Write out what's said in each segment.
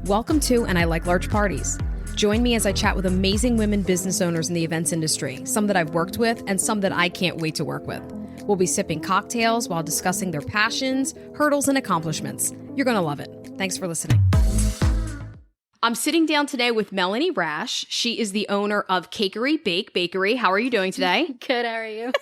Welcome to And I Like Large Parties. Join me as I chat with amazing women business owners in the events industry, some that I've worked with and some that I can't wait to work with. We'll be sipping cocktails while discussing their passions, hurdles, and accomplishments. You're going to love it. Thanks for listening. I'm sitting down today with Melanie Rash. She is the owner of Cakery Bake Bakery. How are you doing today? Good, how are you?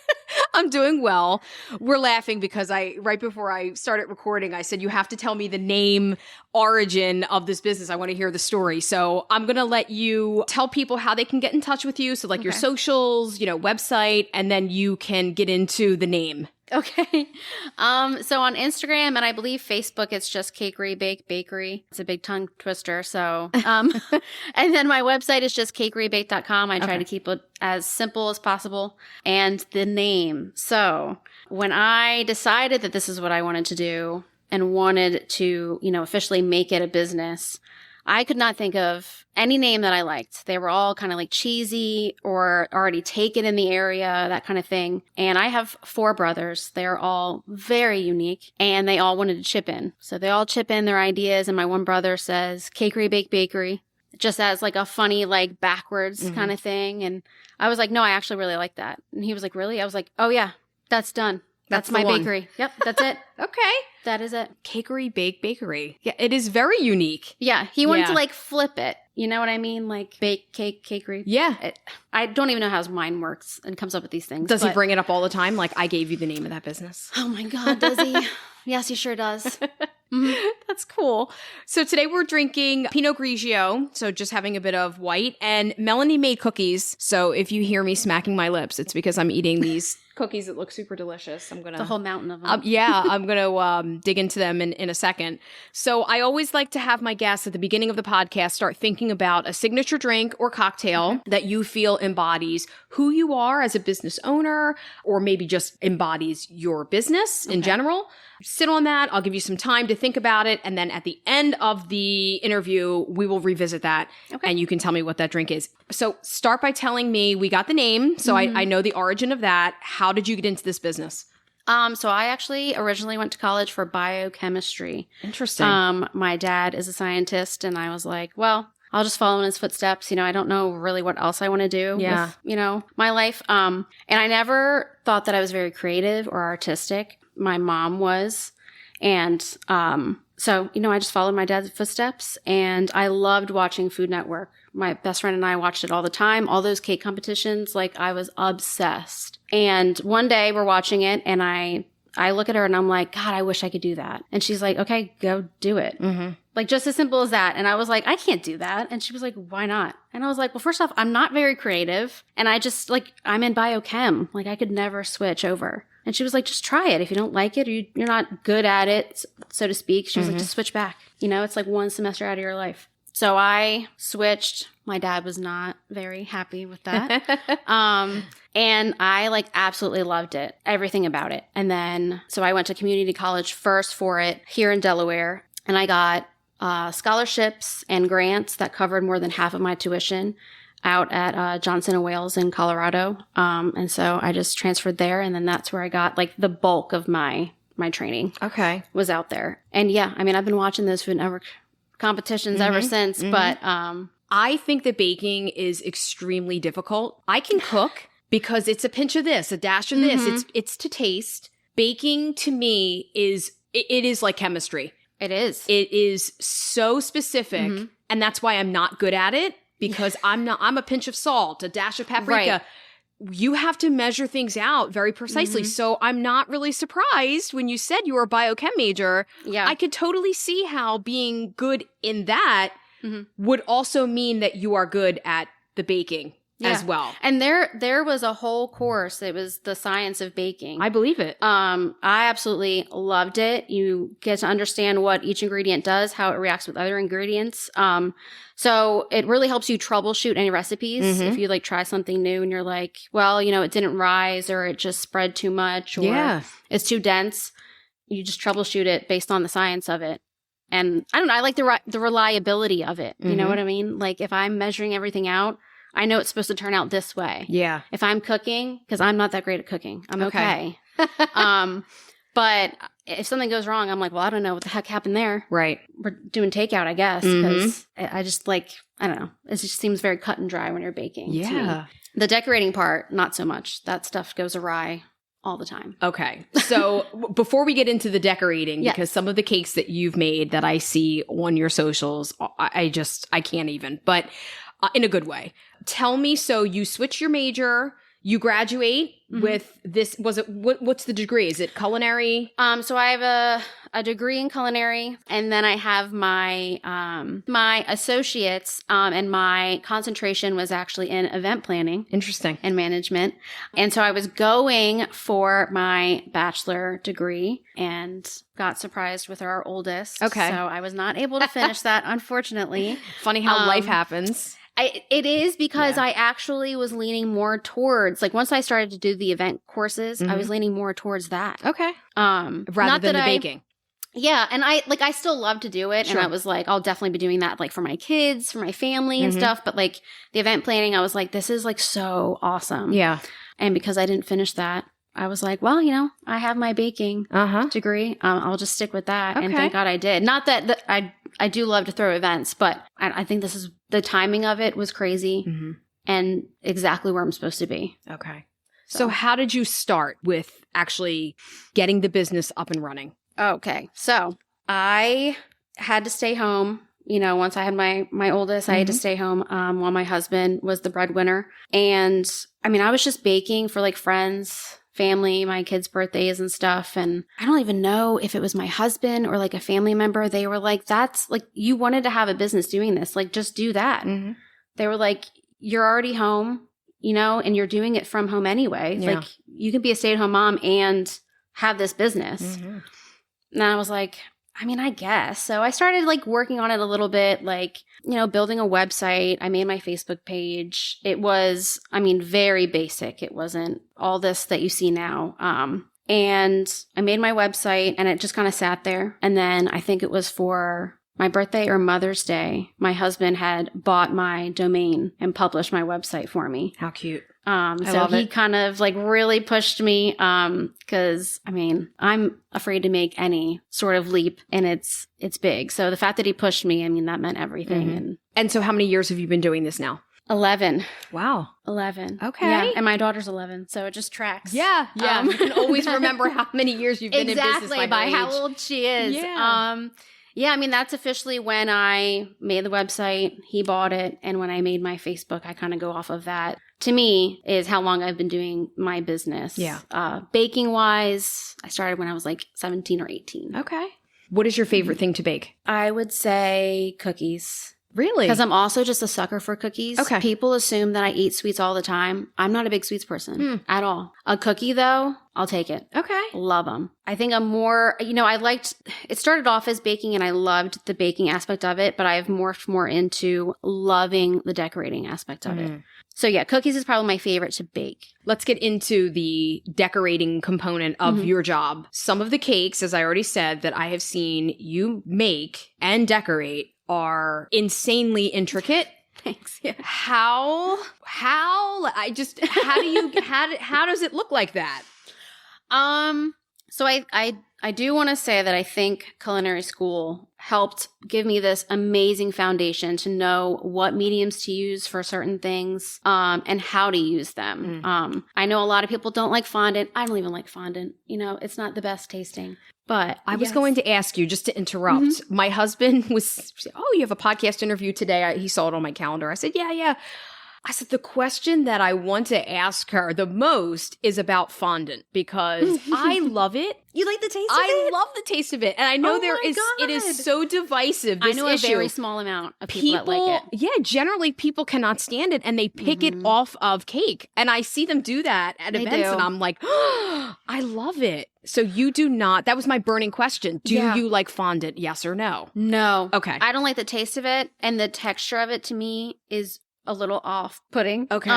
I'm doing well. We're laughing because right before I started recording, I said, you have to tell me the name, origin of this business. I want to hear the story. So I'm going to let you tell people how they can get in touch with you. So like your socials, website, and then you can get into the name. Okay. So on Instagram and I believe Facebook, it's just Cakery Bake Bakery. It's a big tongue twister. So, and then my website is just cakerybake.com. I try to keep it as simple as possible. And the name. So when I decided that this is what I wanted to do and wanted to, officially make it a business, I could not think of any name that I liked. They were all kind of like cheesy or already taken in the area, that kind of thing. And I have 4 brothers. They're all very unique and they all wanted to chip in. So they all chip in their ideas. And my one brother says Cakery Bake Bakery, just as like a funny, like backwards kind of thing. And I was like, no, I actually really like that. And he was like, really? I was like, oh yeah, that's done. That's my bakery. Yep, that's it. Okay. That is it. Cakery Bake Bakery. Yeah, it is very unique. Yeah, he wanted to like flip it. You know what I mean? Like bake, cake, cakery. Yeah. I don't even know how his mind works and comes up with these things. Does he bring it up all the time? Like, I gave you the name of that business. Oh my God, does he? Yes, he sure does. That's cool. So today we're drinking Pinot Grigio, so just having a bit of white. And Melanie made cookies. So if you hear me smacking my lips, it's because I'm eating these cookies that look super delicious. I'm gonna the whole mountain of them. I'm gonna dig into them in a second. So I always like to have my guests at the beginning of the podcast start thinking about a signature drink or cocktail that you feel embodies who you are as a business owner, or maybe just embodies your business in general. Sit on that. I'll give you some time to think about it. And then at the end of the interview, we will revisit that and you can tell me what that drink is. So start by telling me, we got the name. So I know the origin of that. How did you get into this business? So I actually originally went to college for biochemistry. Interesting. My dad is a scientist and I was like, well, I'll just follow in his footsteps. I don't know really what else I want to do with, my life. And I never thought that I was very creative or artistic. My mom was. And so, I just followed my dad's footsteps and I loved watching Food Network. My best friend and I watched it all the time. All those cake competitions, like I was obsessed. And one day we're watching it and I look at her and I'm like, God, I wish I could do that. And she's like, okay, go do it. Like just as simple as that. And I was like, I can't do that. And she was like, why not? And I was like, well, first off, I'm not very creative. And I just I'm in biochem. Like I could never switch over. And she was like, just try it. If you don't like it or you're not good at it, so to speak, she was like, just switch back. It's like one semester out of your life. So I switched. My dad was not very happy with that. And I absolutely loved it, everything about it. And then, so I went to community college first for it here in Delaware. And I got scholarships and grants that covered more than half of my tuition out at Johnson & Wales in Colorado. And so I just transferred there. And then that's where I got the bulk of my training. Okay. Was out there. And yeah, I've been watching those Food Network competitions ever since. But I think that baking is extremely difficult. I can cook because it's a pinch of this, a dash of this. It's to taste. Baking to me it is like chemistry. It is. It is so specific. And that's why I'm not good at it. Because I'm a pinch of salt, a dash of paprika. Right. You have to measure things out very precisely. So I'm not really surprised when you said you were a biochem major. Yeah. I could totally see how being good in that would also mean that you are good at the baking as well. And there was a whole course. It was the science of baking. I believe it. I absolutely loved it. You get to understand what each ingredient does, how it reacts with other ingredients. So it really helps you troubleshoot any recipes. If you try something new and you're like, well, it didn't rise or it just spread too much or it's too dense. You just troubleshoot it based on the science of it. And I don't know, I like the reliability of it. You know what I mean? If I'm measuring everything out, I know it's supposed to turn out this way. Yeah. If I'm cooking, because I'm not that great at cooking, I'm okay. But if something goes wrong, I'm like, well, I don't know what the heck happened there. Right. We're doing takeout, I guess, because I just like, I don't know. It just seems very cut and dry when you're baking. Yeah. To me. The decorating part, not so much. That stuff goes awry all the time. Okay. So before we get into the decorating, because some of the cakes that you've made that I see on your socials, I can't even, but in a good way. Tell me, so you switch your major, you graduate with this, what's the degree? Is it culinary? So I have a degree in culinary, and then I have my my associates, and my concentration was actually in event planning. Interesting. And management. And so I was going for my bachelor degree and got surprised with our oldest. Okay. So I was not able to finish that, unfortunately. Funny how life happens. It is because I actually was leaning more towards, like, once I started to do the event courses, I was leaning more towards that. Okay. Rather than the baking. Yeah. And I still love to do it. Sure. And I was like, I'll definitely be doing that, like, for my kids, for my family and stuff. But, like, the event planning, I was like, this is, like, so awesome. Yeah. And because I didn't finish that, I was like, well, I have my baking degree. I'll just stick with that. Okay. And thank God I did. Not that I do love to throw events, but I think this is, the timing of it was crazy and exactly where I'm supposed to be. Okay. So how did you start with actually getting the business up and running? Okay. So I had to stay home. Once I had my oldest, I had to stay home while my husband was the breadwinner. And I was just baking for, like, friends, family, my kids' birthdays and stuff. And I don't even know if it was my husband or, like, a family member. They were like, that's like, you wanted to have a business doing this. Like, just do that. They were like, you're already home, and you're doing it from home anyway. Yeah. Like, you can be a stay-at-home mom and have this business. And I was like, I guess. So I started, like, working on it a little bit, like, building a website. I made my Facebook page. It was, very basic. It wasn't all this that you see now. And I made my website, and it just kind of sat there. And then I think it was for my birthday or Mother's Day, my husband had bought my domain and published my website for me. How cute. So he kind of, like, really pushed me, because I'm afraid to make any sort of leap, and it's big. So the fact that he pushed me, that meant everything. And so how many years have you been doing this now? 11. Wow. 11. Okay. Yeah, and my daughter's 11, so it just tracks. Yeah. You can always remember how many years you've been in business exactly by how old she is. Yeah. That's officially when I made the website. He bought it. And when I made my Facebook, I kind of go off of that. To me, is how long I've been doing my business. Yeah. Baking wise, I started when I was like 17 or 18. Okay. What is your favorite thing to bake? I would say cookies. Really? Because I'm also just a sucker for cookies. Okay. People assume that I eat sweets all the time. I'm not a big sweets person at all. A cookie, though, I'll take it. Okay. Love them. I think I'm more, it started off as baking, and I loved the baking aspect of it, but I've morphed more into loving the decorating aspect of it. So yeah, cookies is probably my favorite to bake. Let's get into the decorating component of your job. Some of the cakes, as I already said, that I have seen you make and decorate are insanely intricate. Thanks. Yeah. How does it look like that? So I do want to say that I think culinary school helped give me this amazing foundation to know what mediums to use for certain things, and how to use them. I know a lot of people don't like fondant. I don't even like fondant. It's not the best tasting. But I was going to ask you, just to interrupt. My husband was, you have a podcast interview today. He saw it on my calendar. I said, yeah. I said, the question that I want to ask her the most is about fondant, because I love it. You like the taste of it? I love the taste of it. And I know it is so divisive, this I know issue. a very small amount of people that like it. Yeah, generally people cannot stand it, and they pick it off of cake. And I see them do that at events, and I'm like, I love it. So you do not. That was my burning question. Do you like fondant? Yes or no? No. Okay. I don't like the taste of it, and the texture of it to me is a little off-putting. Okay.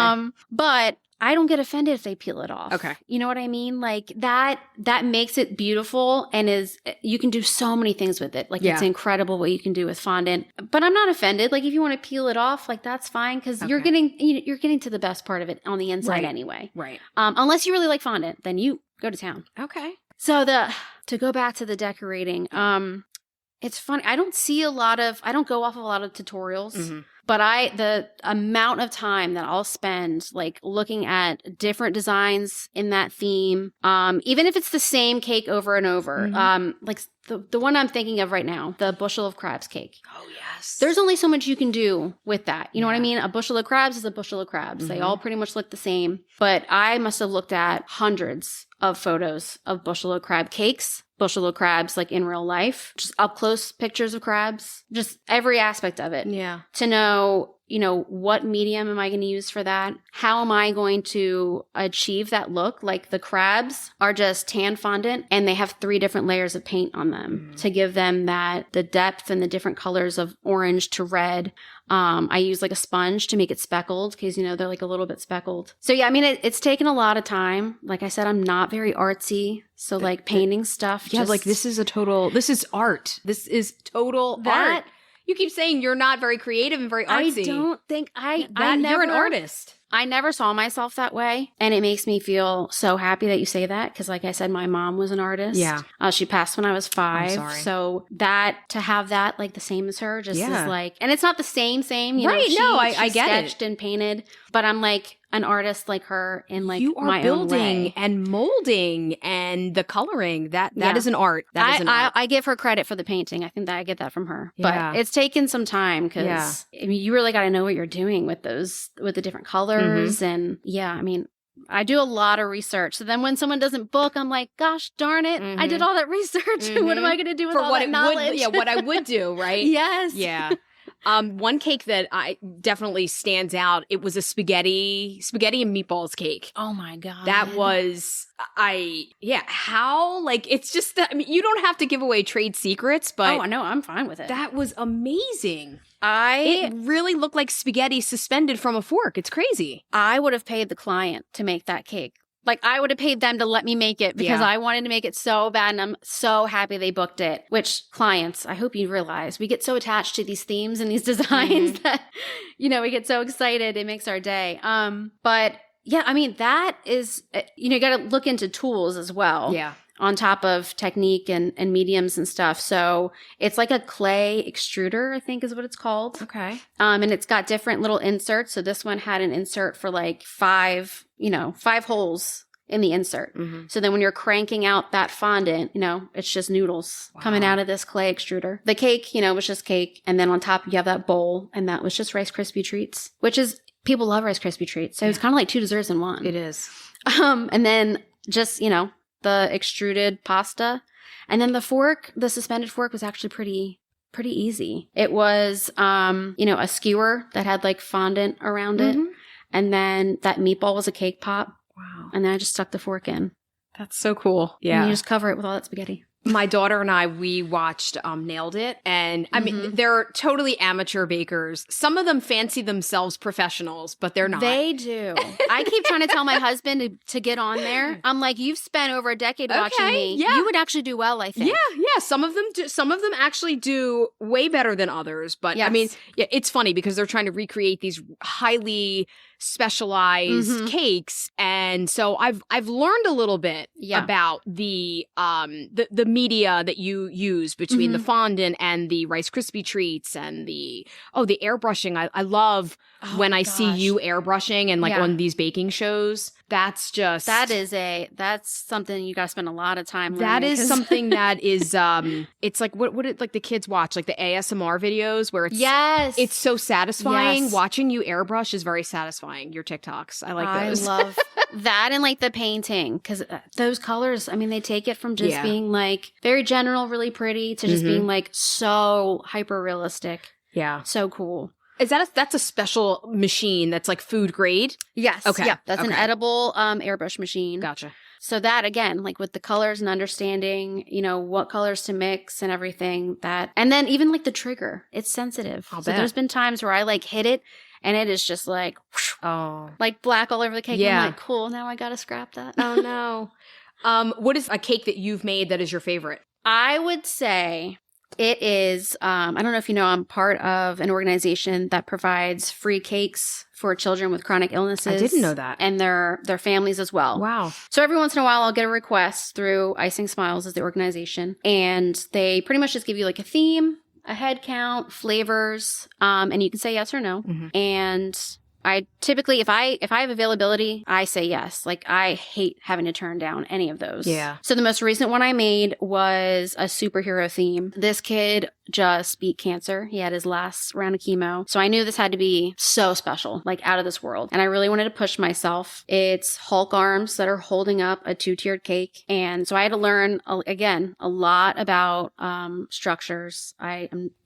But I don't get offended if they peel it off. Okay. You know what I mean? Like that makes it beautiful, and you can do so many things with it. Like it's incredible what you can do with fondant. But I'm not offended. Like if you want to peel it off, like that's fine, because you're getting to the best part of it on the inside anyway. Right. Unless you really like fondant, then you go to town. Okay. So to go back to the decorating, it's funny. I don't go off of a lot of tutorials, but the amount of time that I'll spend like looking at different designs in that theme, even if it's the same cake over and over, like the one I'm thinking of right now, the bushel of crabs cake. Oh, yes. There's only so much you can do with that. You know what I mean? A bushel of crabs is a bushel of crabs. They all pretty much look the same. But I must have looked at hundreds of photos of bushel of crab cakes, bushel of crabs like in real life, just up close pictures of crabs, just every aspect of it. Yeah. To know, what medium am I going to use for that? How am I going to achieve that look? Like the crabs are just tan fondant and they have 3 different layers of paint on them to give them the depth and the different colors of orange to red. I use like a sponge to make it speckled because, they're like a little bit speckled. So yeah, I mean, it's taken a lot of time. Like I said, I'm not very artsy. So like painting stuff. Yeah, like this is art. This is total art. You keep saying you're not very creative and very artsy. I don't think you're an artist. I never saw myself that way. And it makes me feel so happy that you say that. Because like I said, my mom was an artist. Yeah. She passed when I was 5. I'm sorry. So to have that like the same as her just is like, and it's not the same, right. I get sketched and painted, but I'm like an artist like her in like you are my building own way. And molding and the coloring. That is an art. That is an art. I give her credit for the painting. I think that I get that from her. Yeah. But it's taken some time because I mean, you really got to know what you're doing with the different colors. And I mean, I do a lot of research. So then when someone doesn't book, I'm like, gosh darn it, I did all that research. What am I going to do with all that knowledge? What I would do, right? Yes. Yeah. One cake that I definitely stands out, it was a spaghetti and meatballs cake. Oh my God. That was, how, like, it's just, I mean, you don't have to give away trade secrets, but. Oh, I know, I'm fine with it. That was amazing. It really looked like spaghetti suspended from a fork. It's crazy. I would have paid the client to make that cake. Like, I would have paid them to let me make it because I wanted to make it so bad, and I'm so happy they booked it. Which, clients, I hope you realize, we get so attached to these themes and these designs that, we get so excited. It makes our day. But, yeah, I mean, that is, you got to look into tools as well. Yeah. On top of technique and mediums and stuff. So it's like a clay extruder, I think is what it's called. Okay. And it's got different little inserts. So this one had an insert for like 5 holes in the insert. So then when you're cranking out that fondant, it's just noodles coming out of this clay extruder. The cake, was just cake. And then on top you have that bowl, and that was just Rice Krispie treats, which is, people love Rice Krispie treats. So it's kind of like 2 desserts in one. It is. And then just, the extruded pasta. And then the suspended fork was actually pretty easy. It was, a skewer that had like fondant around it. And then that meatball was a cake pop. Wow. And then I just stuck the fork in. That's so cool. Yeah. And you just cover it with all that spaghetti. My daughter and I, we watched Nailed It. And I mean, they're totally amateur bakers. Some of them fancy themselves professionals, but they're not. They do. I keep trying to tell my husband to get on there. I'm like, you've spent over a decade watching me. Yeah. You would actually do well, I think. Yeah. Some of them actually do way better than others. But I mean, it's funny because they're trying to recreate these highly specialized cakes. And so I've learned a little bit about the media that you use between the fondant and the Rice Krispie treats and the airbrushing. I love when I see you airbrushing and like on these baking shows. That's something you got to spend a lot of time learning. That is something that is it's like what like the kids watch, like the ASMR videos where it's so satisfying. Watching you airbrush is very satisfying. Your TikToks, I like those. I love that, and like the painting, because those colors, I mean, they take it from just being like very general, really pretty, to just being like so hyper realistic. Yeah, so cool. Is that's a special machine that's like food grade? Yes. Okay. Yeah, that's an edible airbrush machine. Gotcha. So that, again, like with the colors and understanding, what colors to mix and everything, and then even like the trigger, it's sensitive. So there's been times where I like hit it and it is just like, whoosh, like black all over the cake. Yeah. I'm like, cool, now I got to scrap that. Oh no. What is a cake that you've made that is your favorite? I would say It is, I don't know if you know, I'm part of an organization that provides free cakes for children with chronic illnesses. I didn't know that. And their families as well. Wow. So every once in a while, I'll get a request through Icing Smiles as the organization. And they pretty much just give you like a theme, a head count, flavors, and you can say yes or no. And I typically, if I have availability, I say yes. Like, I hate having to turn down any of those. Yeah. So the most recent one I made was a superhero theme. This kid just beat cancer. He had his last round of chemo. So I knew this had to be so special, like out of this world. And I really wanted to push myself. It's Hulk arms that are holding up a 2-tiered cake. And so I had to learn, again, a lot about structures.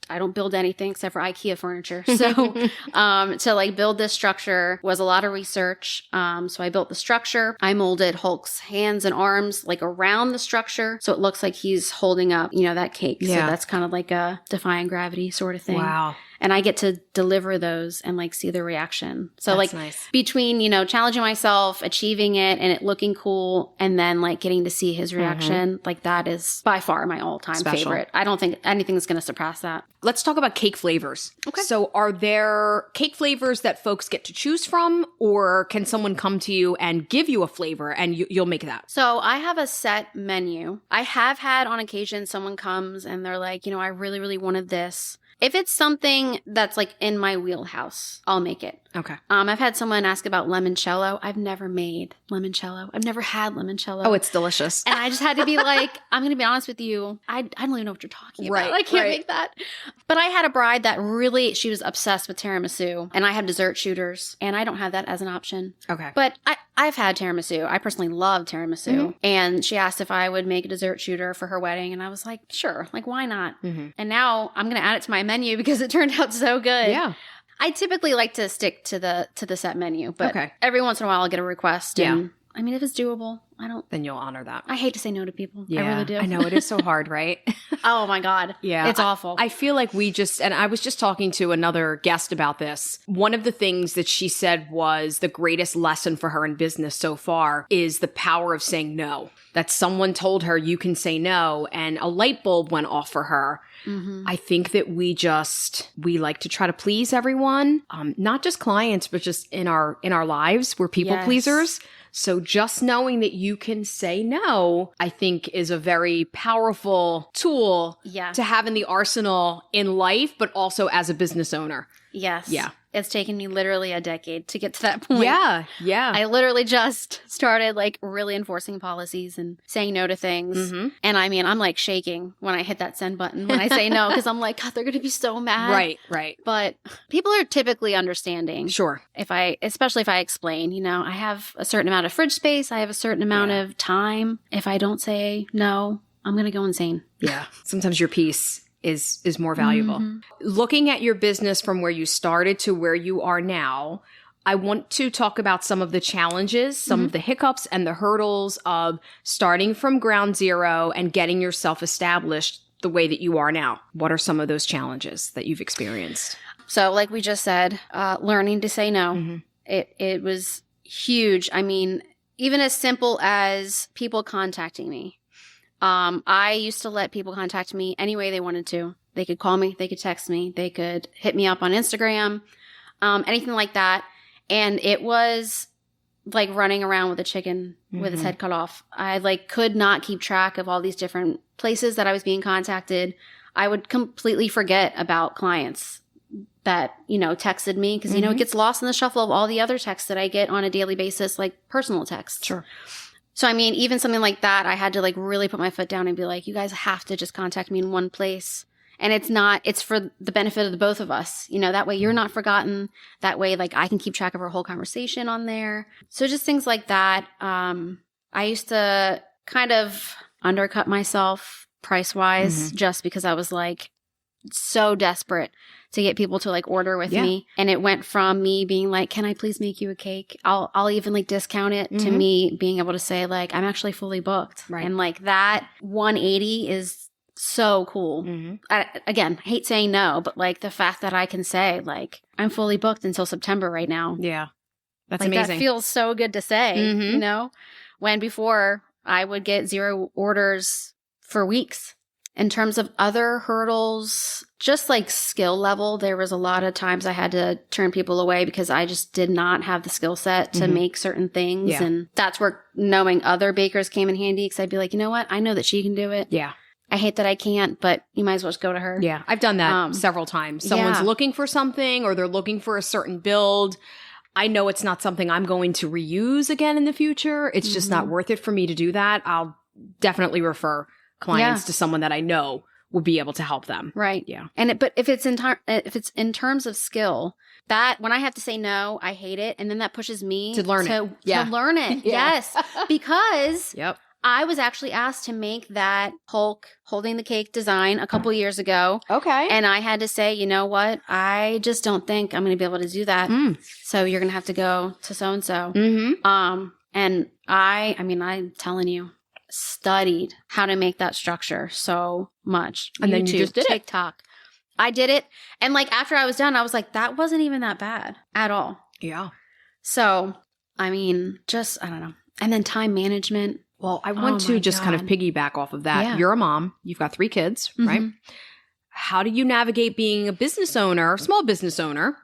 I don't build anything except for IKEA furniture. So to like build this structure was a lot of research. So I built the structure. I molded Hulk's hands and arms like around the structure. So it looks like he's holding up, that cake. Yeah. So that's kind of like a defying gravity sort of thing. Wow. And I get to deliver those and like see the reaction. So that's like nice. Between, challenging myself, achieving it and it looking cool and then like getting to see his reaction, like that is by far my all-time favorite. I don't think anything's going to surpass that. Let's talk about cake flavors. Okay. So are there cake flavors that folks get to choose from, or can someone come to you and give you a flavor and you'll make that? So I have a set menu. I have had on occasion someone comes and they're like, I really, really wanted this. If it's something that's like in my wheelhouse, I'll make it. Okay. I've had someone ask about limoncello. I've never made limoncello. I've never had limoncello. Oh, it's delicious. And I just had to be like, I'm going to be honest with you. I don't even know what you're talking about. I can't make that. But I had a bride that really, she was obsessed with tiramisu. And I have dessert shooters. And I don't have that as an option. Okay. But I've had tiramisu. I personally love tiramisu. And she asked if I would make a dessert shooter for her wedding. And I was like, sure. Like, why not? And now I'm going to add it to my menu because it turned out so good. Yeah. I typically like to stick to the set menu, but every once in a while I'll get a request. And I mean, if it's doable, then you'll honor that. I hate to say no to people. Yeah, I really do. I know, it is so hard, right? Oh my God. Yeah. It's awful. I feel like and I was just talking to another guest about this. One of the things that she said was the greatest lesson for her in business so far is the power of saying no. That someone told her you can say no, and a light bulb went off for her. I think that we like to try to please everyone, not just clients, but just in our lives. We're people pleasers. So just knowing that you can say no, I think is a very powerful tool to have in the arsenal in life, but also as a business owner. Yes. Yeah. It's taken me literally a decade to get to that point. Yeah. Yeah. I literally just started like really enforcing policies and saying no to things. And I mean, I'm like shaking when I hit that send button when I say no, because I'm like, God, they're going to be so mad. Right. But people are typically understanding. Sure. Especially if I explain, I have a certain amount of fridge space. I have a certain amount of time. If I don't say no, I'm going to go insane. Yeah. Sometimes your peace is more valuable. Looking at your business from where you started to where you are now, I want to talk about some of the challenges, some of the hiccups and the hurdles of starting from ground zero and getting yourself established the way that you are now. What are some of those challenges that you've experienced? So like we just said, learning to say no. It was huge. I mean, even as simple as people contacting me. I used to let people contact me any way they wanted to. They could call me, they could text me, they could hit me up on Instagram, anything like that. And it was like running around with a chicken with its head cut off. I like could not keep track of all these different places that I was being contacted. I would completely forget about clients that, texted me because, it gets lost in the shuffle of all the other texts that I get on a daily basis, like personal texts. Sure. So, I mean, even something like that, I had to like really put my foot down and be like, you guys have to just contact me in one place. And it's for the benefit of the both of us. That way you're not forgotten. That way, like I can keep track of our whole conversation on there. So just things like that. I used to kind of undercut myself price-wise just because I was like so desperate to get people to like order with me. And it went from me being like, can I please make you a cake? I'll even like discount it to me being able to say like, I'm actually fully booked. Right. And like that 180 is so cool. I hate saying no, but like the fact that I can say like, I'm fully booked until September right now. Yeah. That's like, amazing. That feels so good to say, when before I would get 0 orders for weeks. In terms of other hurdles, just like skill level, there was a lot of times I had to turn people away because I just did not have the skill set to make certain things. Yeah. And that's where knowing other bakers came in handy because I'd be like, you know what? I know that she can do it. Yeah. I hate that I can't, but you might as well just go to her. Yeah. I've done that several times. Someone's looking for something or they're looking for a certain build. I know it's not something I'm going to reuse again in the future. It's just not worth it for me to do that. I'll definitely refer clients to someone that I know will be able to help them. Right. Yeah. And but if it's in terms of skill, that when I have to say no, I hate it, and then that pushes me to learn it. To learn it. Yes, because I was actually asked to make that Hulk holding the cake design a couple years ago. Okay. And I had to say, you know what? I just don't think I'm going to be able to do that. So you're going to have to go to so-and-so. And I mean, I'm telling you, studied how to make that structure so much. And then you just did TikTok. I did it. And like after I was done, I was like, that wasn't even that bad at all. Yeah. So, I mean, just, I don't know. And then time management. Well, I want to just kind of piggyback off of that. Yeah. You're a mom. You've got 3 kids, right? How do you navigate being a business owner, small business owner,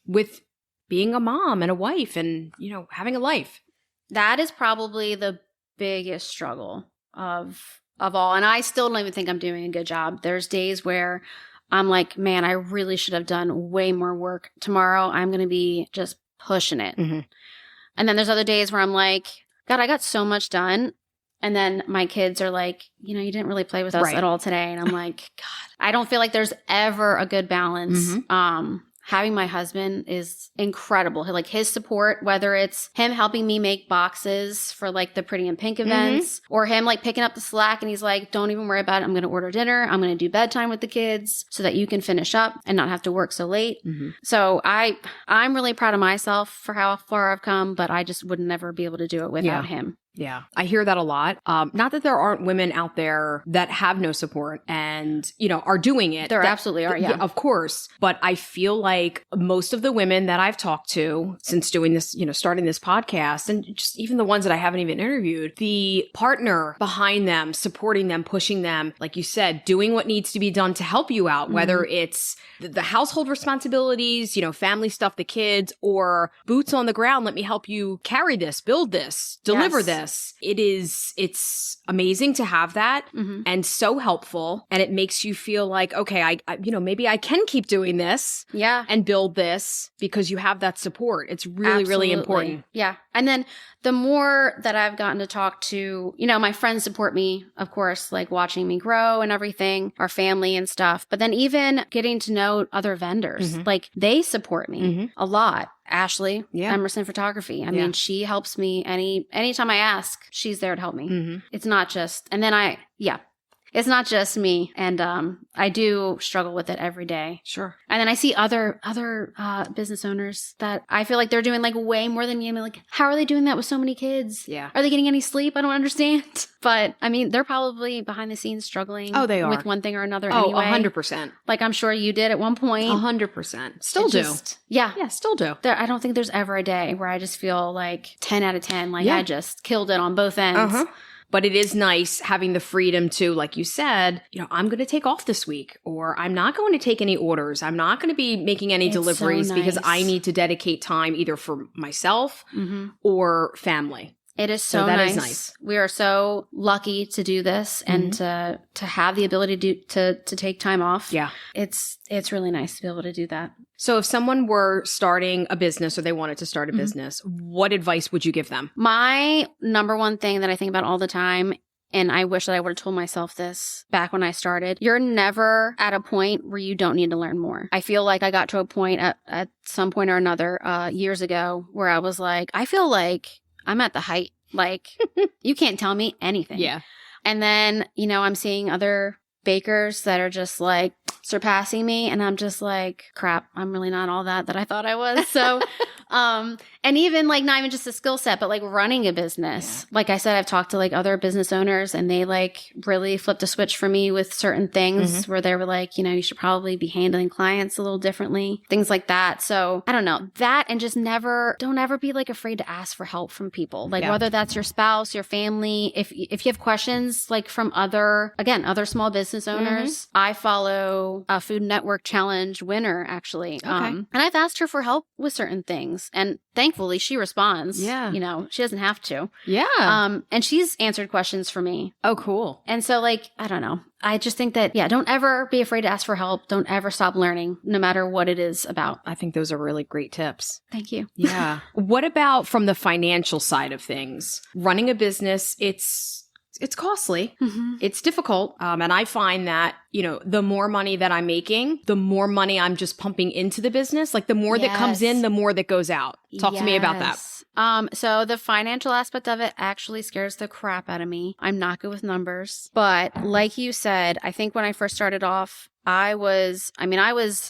with being a mom and a wife and, you know, having a life? That is probably the biggest struggle of all. And I still don't even think I'm doing a good job. There's days where I'm like, man, I really should have done way more work. Tomorrow, I'm going to be just pushing it. And then there's other days where I'm like, God, I got so much done. And then my kids are like, you know, you didn't really play with us at all today. And I'm like, God, I don't feel like there's ever a good balance. Having my husband is incredible. Like his support, whether it's him helping me make boxes for like the Pretty in Pink events or him like picking up the slack and he's like, don't even worry about it. I'm going to order dinner. I'm going to do bedtime with the kids so that you can finish up and not have to work so late. So I'm really proud of myself for how far I've come, but I just would never be able to do it without him. Yeah, I hear that a lot. Not that there aren't women out there that have no support and, you know, are doing it. There absolutely are, yeah. Of course. But I feel like most of the women that I've talked to since doing this, you know, starting this podcast, and just even the ones that I haven't even interviewed, the partner behind them, supporting them, pushing them, like you said, doing what needs to be done to help you out, whether it's the household responsibilities, you know, family stuff, the kids, or boots on the ground, let me help you carry this, build this, deliver this. It's amazing to have that and so helpful. And it makes you feel like, okay, I you know, maybe I can keep doing this and build this because you have that support. It's really, really important. Yeah. And then the more that I've gotten to talk to, you know, my friends support me, of course, like watching me grow and everything, our family and stuff. But then even getting to know other vendors, like they support me a lot. Ashley, Emerson Photography. I mean, she helps me anytime I ask, she's there to help me. It's not just, and then it's not just me. And I do struggle with it every day. Sure. And then I see other business owners that I feel like they're doing like way more than me. I'm like, how are they doing that with so many kids? Yeah. Are they getting any sleep? I don't understand. But I mean, they're probably behind the scenes struggling they are. with one thing or another anyway. 100%. Like I'm sure you did at one point. 100%. Still do. Yeah, still do. I don't think there's ever a day where I just feel like 10 out of 10. Like I just killed it on both ends. But it is nice having the freedom to, like you said, you know, I'm going to take off this week, or I'm not going to take any orders. I'm not going to be making any deliveries because I need to dedicate time either for myself or family. It is so that nice. Is nice. We are so lucky to do this and to have the ability to take time off. Yeah. It's really nice to be able to do that. So if someone were starting a business or they wanted to start a business, what advice would you give them? My number one thing that I think about all the time, and I wish that I would have told myself this back when I started, you're never at a point where you don't need to learn more. I feel like I got to a point at some point or another years ago where I was like, I feel like I'm at the height. Like, you can't tell me anything. Yeah. And then, you know, I'm seeing other bakers that are just like surpassing me. And I'm just like, crap, I'm really not all that I thought I was. So And even like not even just a skill set, but like running a business. Like I said, I've talked to like other business owners and they like really flipped a switch for me with certain things where they were like, you know, you should probably be handling clients a little differently, things like that. So I don't know that, and just don't ever be like afraid to ask for help from people. Like whether that's your spouse, your family, if you have questions like from other small business owners. I follow a Food Network Challenge winner actually. And I've asked her for help with certain things, and thankfully she responds. Yeah. You know, she doesn't have to. Yeah. And she's answered questions for me. Oh, cool. And so like, I don't know. I just think that, don't ever be afraid to ask for help. Don't ever stop learning, no matter what it is about. I think those are really great tips. Thank you. Yeah. What about from the financial side of things? Running a business, it's costly. It's difficult. And I find that, you know, the more money that I'm making, the more money I'm just pumping into the business. Like the more that comes in, the more that goes out. Talk to me about that. So the financial aspect of it actually scares the crap out of me. I'm not good with numbers. But like you said, I think when I first started off, I was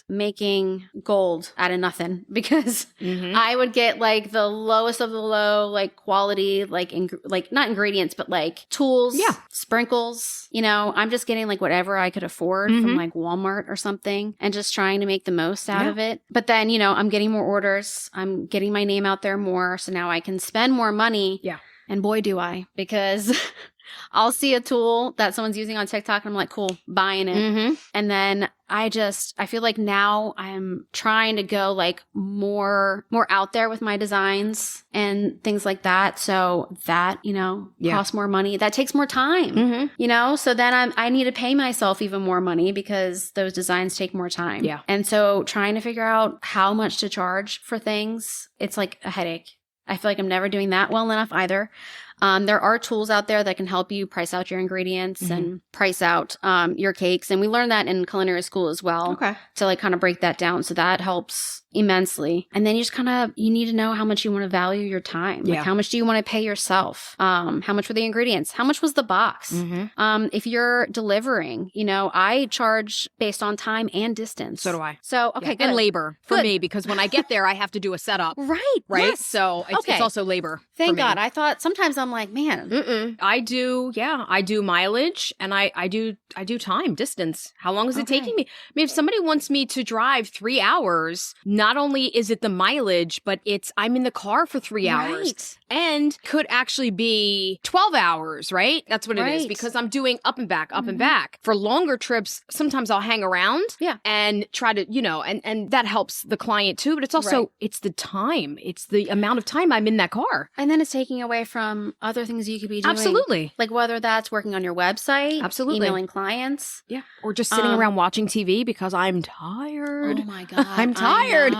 making gold out of nothing because I would get like the lowest of the low, like quality, like not ingredients, but like tools, sprinkles, you know, I'm just getting like whatever I could afford from like Walmart or something and just trying to make the most out of it. But then, you know, I'm getting more orders. I'm getting my name out there more. So now I can spend more money. Yeah. And boy, do I, because I'll see a tool that someone's using on TikTok and I'm like, cool, buying it. And then I feel like now I'm trying to go like more out there with my designs and things like that. So that, you know, costs more money. That takes more time, you know? So then I need to pay myself even more money because those designs take more time. Yeah. And so trying to figure out how much to charge for things, it's like a headache. I feel like I'm never doing that well enough either. There are tools out there that can help you price out your ingredients and price out your cakes. And we learned that in culinary school as well to like kind of break that down. So that helps immensely. And then you just you need to know how much you want to value your time. Like how much do you want to pay yourself? How much were the ingredients? How much was the box? If you're delivering, you know, I charge based on time and distance. So do I. So, okay, good. And labor for me, because when I get there, I have to do a setup. Right. Yes. So it's also labor. Thank God. I thought sometimes I'm like, man. I do mileage and I do time, distance. How long is it taking me? I mean, if somebody wants me to drive 3 hours, not only is it the mileage, but I'm in the car for 3 hours and could actually be 12 hours, right? That's what it is, because I'm doing up and back, up and back. For longer trips, sometimes I'll hang around and try to, you know, and that helps the client too, but it's also, it's the time. It's the amount of time I'm in that car. And then it's taking away from other things you could be doing. Absolutely. Like whether that's working on your website, emailing clients. Yeah. Or just sitting around watching TV because I'm tired. Oh my God. I'm tired.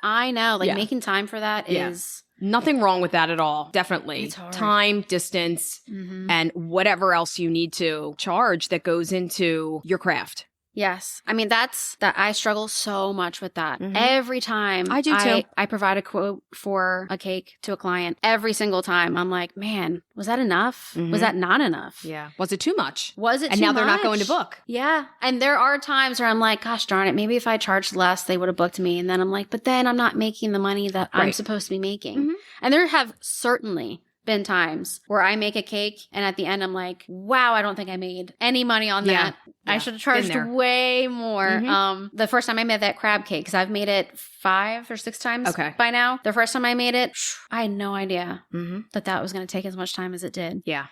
I know. Like making time for that is... Nothing wrong with that at all. Definitely. It's hard. Time, distance, and whatever else you need to charge that goes into your craft. Yes. I mean, I struggle so much with that. Every time I do too. I provide a quote for a cake to a client, every single time I'm like, man, was that enough? Was that not enough? Yeah. Was it too much? Was it too much? And now they're not going to book. Yeah. And there are times where I'm like, gosh darn it, maybe if I charged less, they would have booked me. And then I'm like, but then I'm not making the money that I'm supposed to be making. And there have certainly been times where I make a cake and at the end I'm like, wow, I don't think I made any money on that. I should have charged way more. The first time I made that crab cake, because I've made it 5 or 6 times by now. The first time I made it, I had no idea that was going to take as much time as it did. Yeah.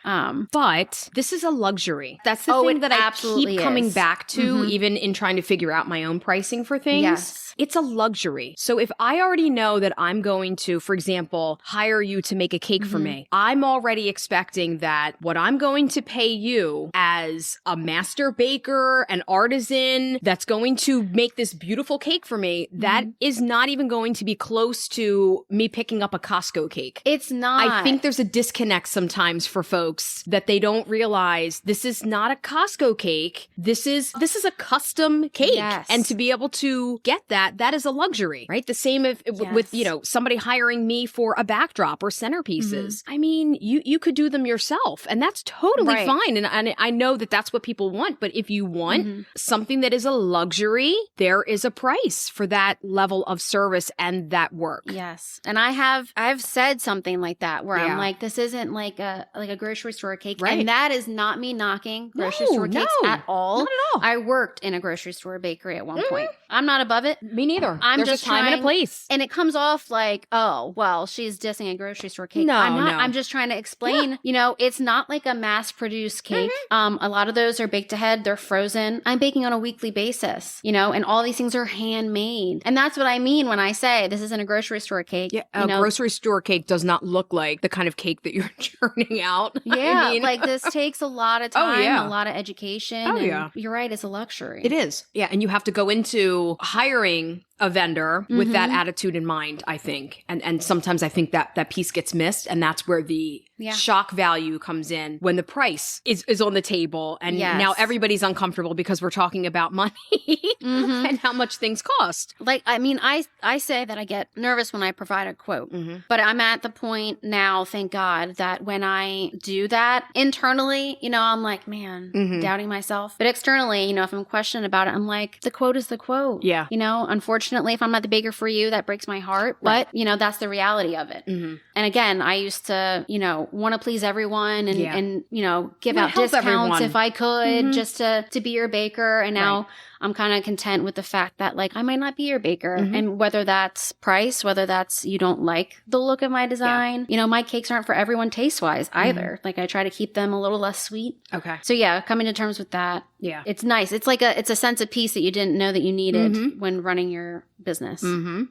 But this is a luxury. That's the thing that I keep coming back to, even in trying to figure out my own pricing for things. Yes. It's a luxury. So if I already know that I'm going to, for example, hire you to make a cake for me, I'm already expecting that what I'm going to pay you as a master baker, an artisan that's going to make this beautiful cake for me, that is not even going to be close to me picking up a Costco cake. It's not. I think there's a disconnect sometimes for folks that they don't realize this is not a Costco cake. This is a custom cake. Yes. And to be able to get that is a luxury, right? The same with, you know, somebody hiring me for a backdrop or centerpieces. I mean, you could do them yourself and that's totally fine. And I know that that's what people want. But if you want something that is a luxury, there is a price for that level of service and that work. Yes. And I've said something like that where I'm like, this isn't like a grocery store cake. Right. And that is not me knocking grocery store cakes at all. Not at all. I worked in a grocery store bakery at one point. I'm not above it. Me neither. I'm There's just a time and a place. And it comes off like, oh, well, she's dissing a grocery store cake. No, I'm not. no. I'm just trying to explain, it's not like a mass-produced cake. A lot of those are baked ahead. They're frozen. I'm baking on a weekly basis, and all these things are handmade. And that's what I mean when I say this isn't a grocery store cake. Yeah, a grocery store cake does not look like the kind of cake that you're churning out. Yeah, I mean. like this takes a lot of time, a lot of education. Oh, yeah. You're right. It's a luxury. It is. Yeah, and you have to go into hiring a vendor with that attitude in mind, I think. And sometimes I think that piece gets missed, and that's where the shock value comes in when the price is on the table and now everybody's uncomfortable because we're talking about money and how much things cost. Like, I mean, I say that I get nervous when I provide a quote, but I'm at the point now, thank God, that when I do that internally, I'm like, man, doubting myself. But externally, if I'm questioning about it, I'm like, the quote is the quote. Yeah. Unfortunately, if I'm not the baker for you, that breaks my heart. Right. But, that's the reality of it. And again, I used to, want to please everyone and give out discounts if I could just to be your baker. And now I'm kind of content with the fact that like I might not be your baker. And whether that's price, whether that's you don't like the look of my design, my cakes aren't for everyone taste-wise either. Like I try to keep them a little less sweet. Okay. So yeah, coming to terms with that. Yeah. It's nice. It's like it's a sense of peace that you didn't know that you needed when running your business.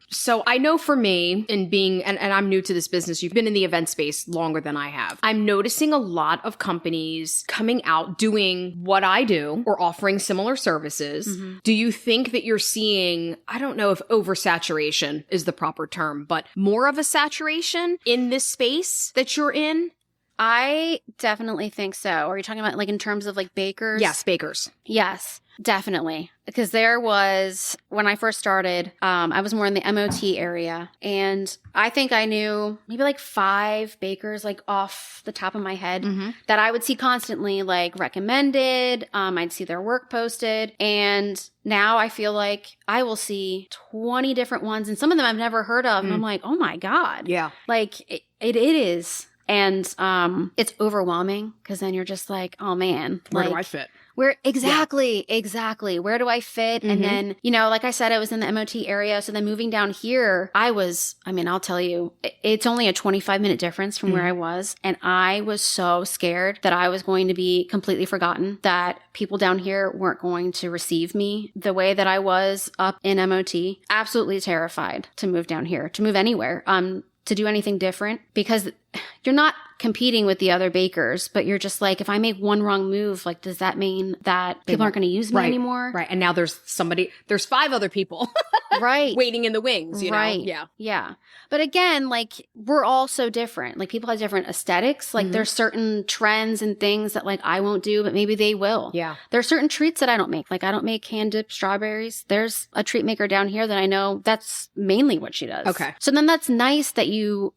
So I know for me in being, and I'm new to this business, you've been in the event space longer than I have. I'm noticing a lot of companies coming out doing what I do or offering similar services. Do you think that you're seeing, I don't know if oversaturation is the proper term, but more of a saturation in this space that you're in? I definitely think so. Are you talking about like in terms of like bakers? Yes, bakers. Yes, definitely. Because there was, when I first started, I was more in the MOT area. And I think I knew maybe like 5 bakers like off the top of my head that I would see constantly like recommended. I'd see their work posted. And now I feel like I will see 20 different ones. And some of them I've never heard of. And I'm like, oh my God. Yeah. Like it is. And it's overwhelming because then you're just like, oh man. Where do I fit? Where exactly. Where do I fit? And then, like I said, I was in the MOT area. So then moving down here, I'll tell you, it's only a 25-minute difference from where I was. And I was so scared that I was going to be completely forgotten, that people down here weren't going to receive me the way that I was up in MOT. Absolutely terrified to move down here, to move anywhere. To do anything different, because you're not competing with the other bakers, but you're just like, if I make one wrong move, like, does that mean that people aren't going to use me anymore? Right. And now there's 5 other people waiting in the wings, Right. Yeah. Yeah. But again, like, we're all so different. Like, people have different aesthetics. Like, there's certain trends and things that, like, I won't do, but maybe they will. Yeah. There's certain treats that I don't make. Like, I don't make hand-dipped strawberries. There's a treat maker down here that I know that's mainly what she does. Okay. So then that's nice that you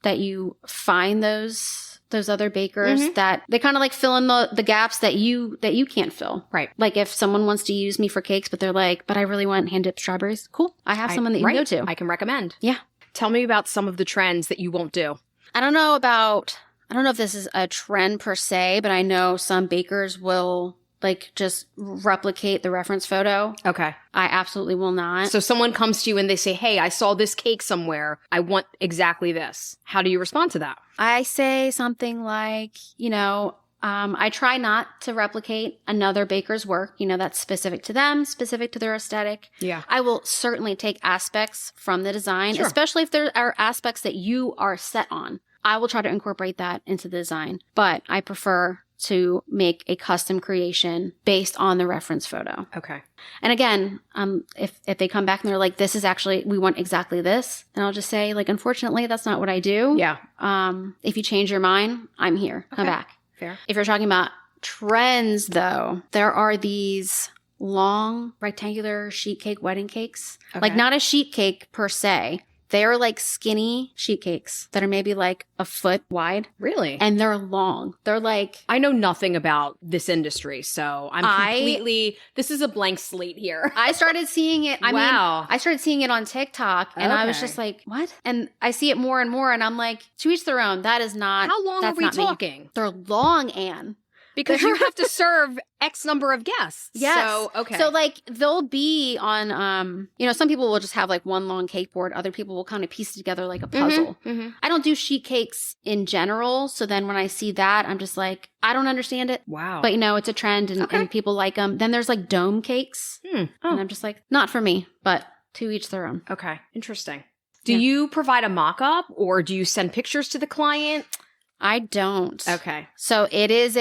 find those other bakers that they kind of like fill in the gaps that you can't fill. Right. Like if someone wants to use me for cakes, but they're like, but I really want hand-dipped strawberries. Cool. I have someone that you can go to. I can recommend. Yeah. Tell me about some of the trends that you won't do. I don't know if this is a trend per se, but I know some bakers will like just replicate the reference photo. Okay. I absolutely will not. So someone comes to you and they say, hey, I saw this cake somewhere. I want exactly this. How do you respond to that? I say something like, I try not to replicate another baker's work, that's specific to them, specific to their aesthetic. Yeah. I will certainly take aspects from the design, especially if there are aspects that you are set on. I will try to incorporate that into the design, but I prefer to make a custom creation based on the reference photo. Okay. And again, if they come back and they're like, this is actually, we want exactly this, then I'll just say, like, unfortunately, that's not what I do. Yeah. If you change your mind, I'm here. Come back. Fair. If you're talking about trends, though, there are these long rectangular sheet cake wedding cakes. Okay. Like, not a sheet cake per se. They're like skinny sheet cakes that are maybe like a foot wide. Really? And they're long. They're like... I know nothing about this industry, so this is a blank slate here. I started seeing it. I started seeing it on TikTok and I was just like, what? And I see it more and more and I'm like, to each their own. That is not... How long are we talking? They're long, Anne. Because you have to serve X number of guests. Yes. So, okay. So, like, they'll be on, some people will just have, like, one long cake board. Other people will kind of piece it together like a puzzle. I don't do sheet cakes in general. So then when I see that, I'm just like, I don't understand it. Wow. But, it's a trend and people like them. Then there's, like, dome cakes. And I'm just like, not for me, but to each their own. Okay. Interesting. Do you provide a mock-up or do you send pictures to the client? I don't. Okay. So it's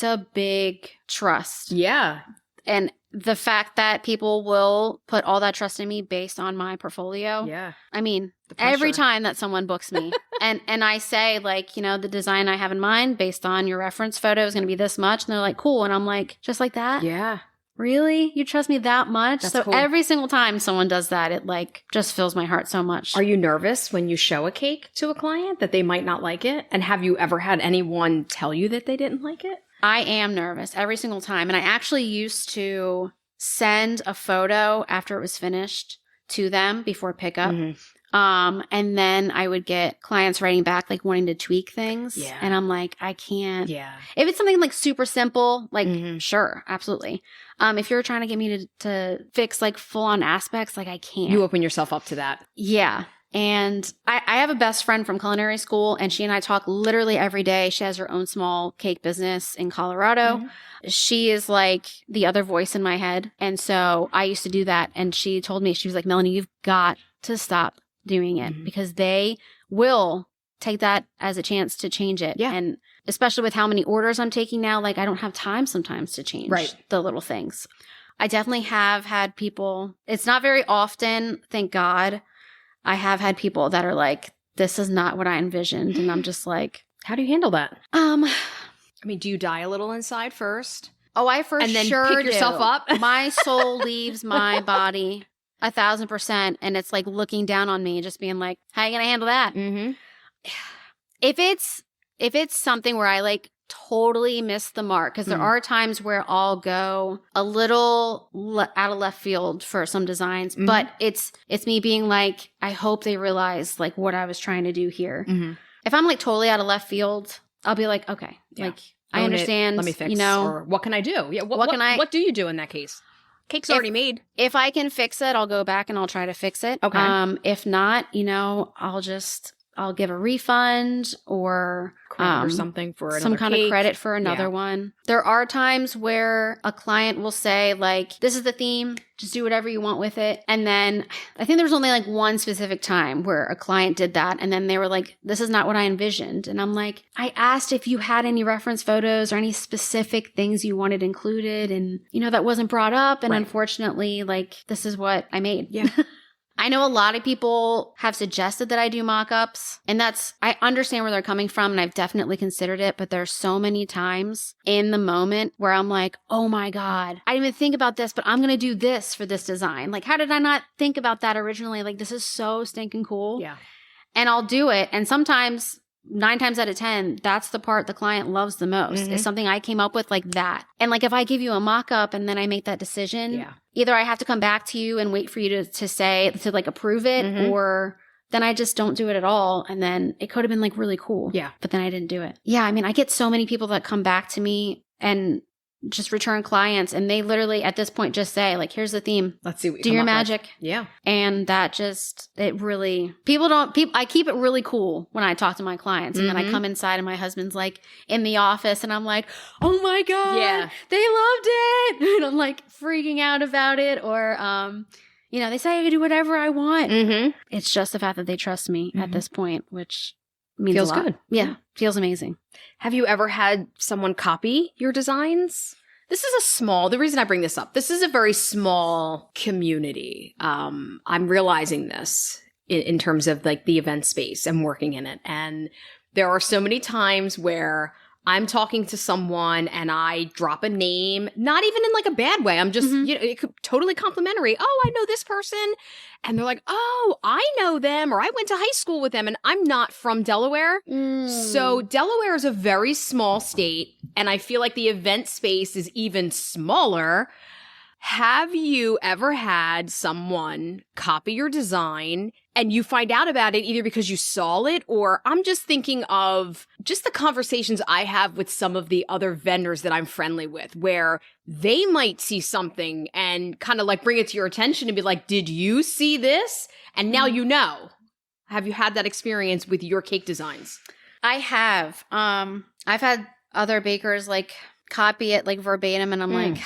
a big trust. Yeah. And the fact that people will put all that trust in me based on my portfolio. Yeah. I mean, every time that someone books me and I say like, the design I have in mind based on your reference photo is going to be this much. And they're like, cool. And I'm like, just like that? Yeah. Really? You trust me that much? That's so cool. Every single time someone does that, it like just fills my heart so much. Are you nervous when you show a cake to a client that they might not like it? And have you ever had anyone tell you that they didn't like it? I am nervous every single time. And I actually used to send a photo after it was finished to them before pickup. And then I would get clients writing back, like wanting to tweak things. Yeah. And I'm like, I can't. Yeah. If it's something like super simple, like sure, absolutely. If you're trying to get me to fix like full on aspects, like I can't. You open yourself up to that. Yeah. And I have a best friend from culinary school and she and I talk literally every day. She has her own small cake business in Colorado. She is like the other voice in my head. And so I used to do that. And she told me, she was like, Melanie, you've got to stop doing it because they will take that as a chance to change it. Yeah. And especially with how many orders I'm taking now, like I don't have time sometimes to change the little things. I definitely have had people, it's not very often, thank God. I have had people that are like, this is not what I envisioned. And I'm just like, how do you handle that? I mean, do you die a little inside first? Oh, I for and then sure pick yourself up? My soul leaves my body 1,000%. And it's like looking down on me, just being like, how are you going to handle that? If it's something where I like totally miss the mark, because there are times where I'll go a little out of left field for some designs, but it's me being like, I hope they realize like what I was trying to do here. If I'm like totally out of left field, I'll be like, okay, like I understand. Let me fix. Or what can I do? Yeah. What do you do in that case? Cake's already made. If I can fix it, I'll go back and I'll try to fix it. Okay. If not, I'll give a refund or something for another some kind cake. of credit for another one. There are times where a client will say like, this is the theme, just do whatever you want with it. And then I think there was only like one specific time where a client did that. And then they were like, this is not what I envisioned. And I'm like, I asked if you had any reference photos or any specific things you wanted included. And, that wasn't brought up. And unfortunately, like, this is what I made. Yeah. I know a lot of people have suggested that I do mock-ups, and I understand where they're coming from, and I've definitely considered it, but there's so many times in the moment where I'm like, oh my God, I didn't even think about this, but I'm going to do this for this design. Like, how did I not think about that originally? Like, this is so stinking cool. Yeah. And I'll do it, and sometimes 9 times out of 10, that's the part the client loves the most, is something I came up with like that. And like, if I give you a mock-up and then I make that decision, either I have to come back to you and wait for you to like approve it, or then I just don't do it at all. And then it could have been like really cool. Yeah. But then I didn't do it. Yeah. I mean, I get so many people that come back to me and just return clients, and they literally at this point just say like, here's the theme, let's see what you do your magic with. Yeah. And that just, it really, I keep it really cool when I talk to my clients, and then I come inside and my husband's like in the office and I'm like, oh my God, they loved it, and I'm like freaking out about it. Or they say I can do whatever I want. It's just the fact that they trust me at this point, which means feels a lot. good. Yeah, feels amazing. Have you ever had someone copy your designs? The reason I bring this up, this is a very small community. I'm realizing this in terms of like the event space and working in it. And there are so many times where I'm talking to someone and I drop a name, not even in like a bad way. I'm just, it could totally complimentary. Oh, I know this person. And they're like, oh, I know them, or I went to high school with them. And I'm not from Delaware. So Delaware is a very small state. And I feel like the event space is even smaller. Have you ever had someone copy your design and you find out about it either because you saw it, or I'm just thinking of just the conversations I have with some of the other vendors that I'm friendly with, where they might see something and kind of like bring it to your attention and be like, did you see this? And now you know. Have you had that experience with your cake designs? I have. I've had other bakers like copy it like verbatim, and I'm like,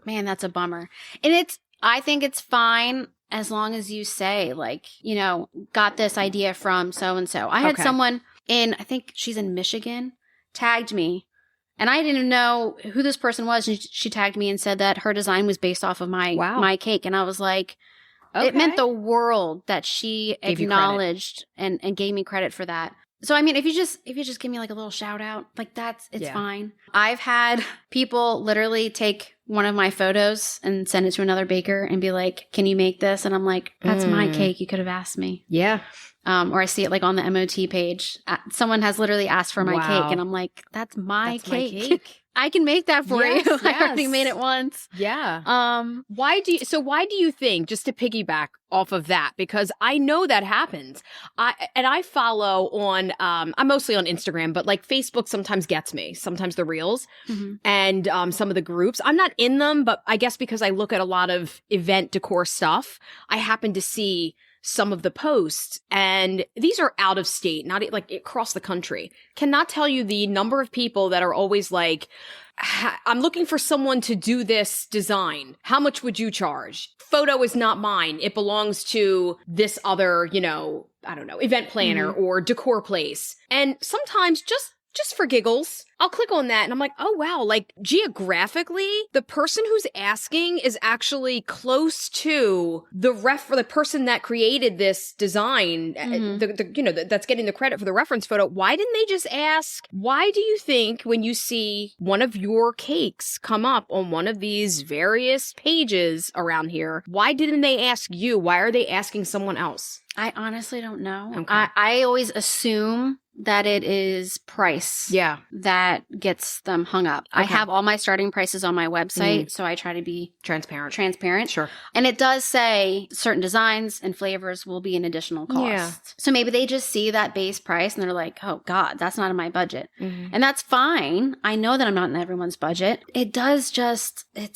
man, that's a bummer. And I think it's fine as long as you say, like, you know, got this idea from so-and-so. I had someone I think she's in Michigan, tagged me. And I didn't know who this person was. And she tagged me and said that her design was based off of my cake. And I was like, it meant the world that she acknowledged and gave me credit for that. So, I mean, if you just give me like a little shout out, like it's fine. I've had people literally take one of my photos and send it to another baker and be like, can you make this? And I'm like, that's my cake. You could have asked me. Yeah. Or I see it like on the MOT page. Someone has literally asked for my cake, and I'm like, that's my cake. I can make that for you. I already made it once. Yeah. Why do you think, just to piggyback off of that, because I know that happens. I follow on, I'm mostly on Instagram, but like Facebook sometimes gets me, sometimes the reels and some of the groups. I'm not in them, but I guess because I look at a lot of event decor stuff, I happen to see some of the posts, and these are out of state, not like across the country. Cannot tell you the number of people that are always like, I'm looking for someone to do this design. How much would you charge? Photo is not mine. It belongs to this other, you know, I don't know, event planner or decor place. And sometimes just for giggles, I'll click on that and I'm like, oh wow, like geographically, the person who's asking is actually close to the person that created this design, that's getting the credit for the reference photo. Why didn't they just ask? Why do you think when you see one of your cakes come up on one of these various pages around here, why didn't they ask you? Why are they asking someone else? I honestly don't know. Okay. I always assume that it is price that gets them hung up. I have all my starting prices on my website, so I try to be transparent. Sure. And it does say certain designs and flavors will be an additional cost. Yeah. So maybe they just see that base price and they're like, oh God, that's not in my budget. And that's fine. I know that I'm not in everyone's budget. It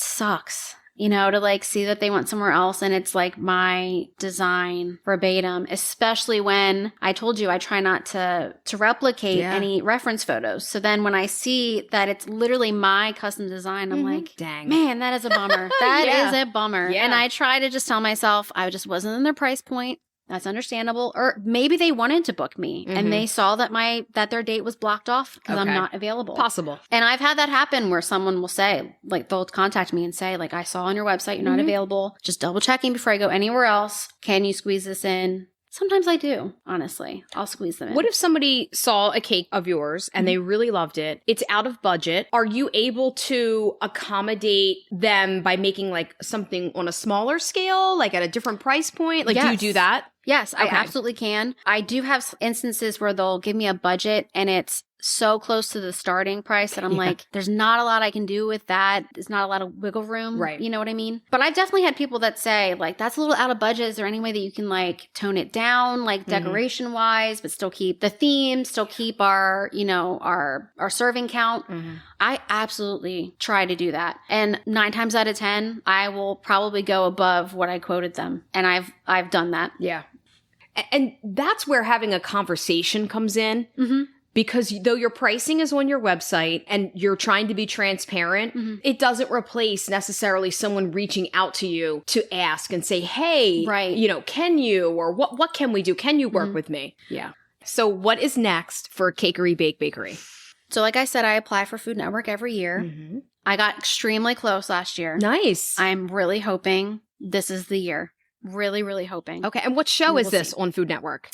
sucks. You know, to like see that they went somewhere else and it's like my design verbatim, especially when I told you I try not to replicate any reference photos. So then when I see that it's literally my custom design, I'm like, dang, man, that is a bummer. That is a bummer. Yeah. And I try to just tell myself I just wasn't in their price point. That's understandable. Or maybe they wanted to book me and they saw that their date was blocked off because I'm not available. Possible. And I've had that happen where someone will say, like, they'll contact me and say, like, I saw on your website you're not available. Just double checking before I go anywhere else. Can you squeeze this in? Sometimes I do, honestly. I'll squeeze them in. What if somebody saw a cake of yours and they really loved it? It's out of budget. Are you able to accommodate them by making like something on a smaller scale, like at a different price point? Like, do you do that? Yes, I absolutely can. I do have instances where they'll give me a budget and it's so close to the starting price that I'm like, there's not a lot I can do with that. There's not a lot of wiggle room. Right. You know what I mean? But I've definitely had people that say, like, that's a little out of budget. Is there any way that you can, like, tone it down, like, decoration wise, but still keep the theme, still keep our, you know, our serving count? I absolutely try to do that. And 9 times out of 10, I will probably go above what I quoted them. And I've done that. Yeah. And that's where having a conversation comes in. Because though your pricing is on your website and you're trying to be transparent, it doesn't replace necessarily someone reaching out to you to ask and say, hey, you know, can you, or what can we do? Can you work with me? Yeah. So what is next for Cakery Bake Bakery? So like I said, I apply for Food Network every year. I got extremely close last year. Nice. I'm really hoping this is the year. really, really hoping. Okay. And what show is this on Food Network?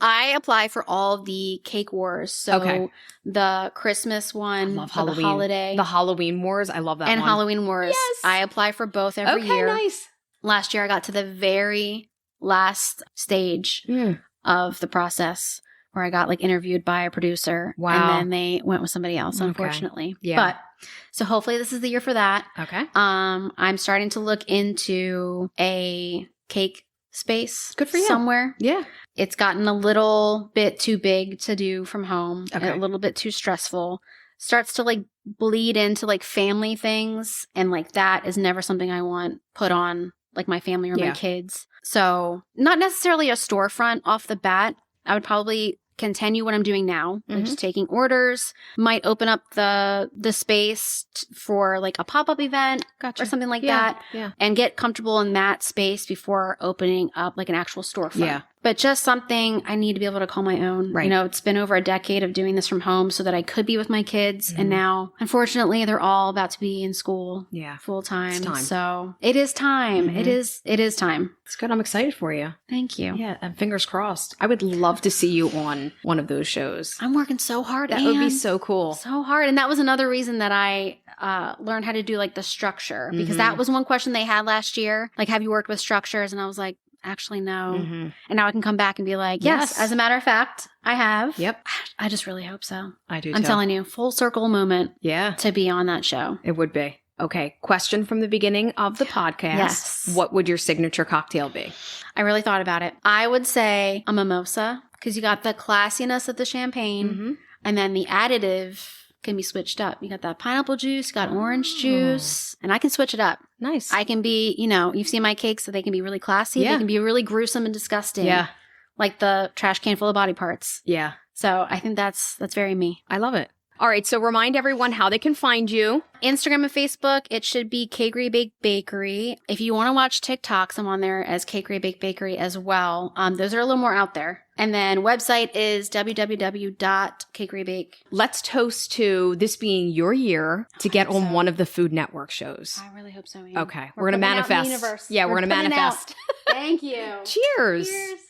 I apply for all the Cake Wars. So the Christmas one, I love the holiday. The Halloween Wars. I love that and one. Halloween Wars. Yes. I apply for both every year. Okay, nice. Last year, I got to the very last stage of the process where I got like interviewed by a producer. Wow. And then they went with somebody else, unfortunately. Yeah. But so hopefully this is the year for that. Okay. I'm starting to look into a cake space. Good for you. Somewhere. Yeah. It's gotten a little bit too big to do from home. Okay. A little bit too stressful. Starts to like bleed into like family things. And like that is never something I want put on like my family or my kids. So not necessarily a storefront off the bat. I would probably continue what I'm doing now, like just taking orders. Might open up the space for like a pop-up event or something like that. Yeah. And get comfortable in that space before opening up like an actual storefront. Yeah. But just something I need to be able to call my own. Right. You know, it's been over a decade of doing this from home so that I could be with my kids. And now, unfortunately, they're all about to be in school full time. It's time. So it is time. It is time. It's good. I'm excited for you. Thank you. Yeah. And fingers crossed. I would love to see you on one of those shows. I'm working so hard. That would be so cool. So hard. And that was another reason that I learned how to do like the structure, because that was one question they had last year. Like, have you worked with structures? And I was like, actually, no. And now I can come back and be like, yes, as a matter of fact, I have. Yep. I just really hope so. I do I'm telling you, full circle moment to be on that show. It would be. Okay. Question from the beginning of the podcast. Yes. What would your signature cocktail be? I really thought about it. I would say a mimosa, because you got the classiness of the champagne and then the additive can be switched up. You got that pineapple juice, you got orange juice, and I can switch it up. Nice. I can be, you know, you've seen my cakes, so they can be really classy. They can be really gruesome and disgusting. Yeah. Like the trash can full of body parts. Yeah. So I think that's very me. I love it. All right. So remind everyone how they can find you. Instagram and Facebook, it should be Cakery Bake Bakery. If you want to watch TikToks, I'm on there as Cakery Bake Bakery as well. Those are a little more out there. And then website is www.cakerybake. Let's toast to this being your year to get on one of the Food Network shows. I really hope so, Ian. Okay. We're going to manifest. Universe. Yeah, we're going to manifest. Thank you. Cheers. Cheers.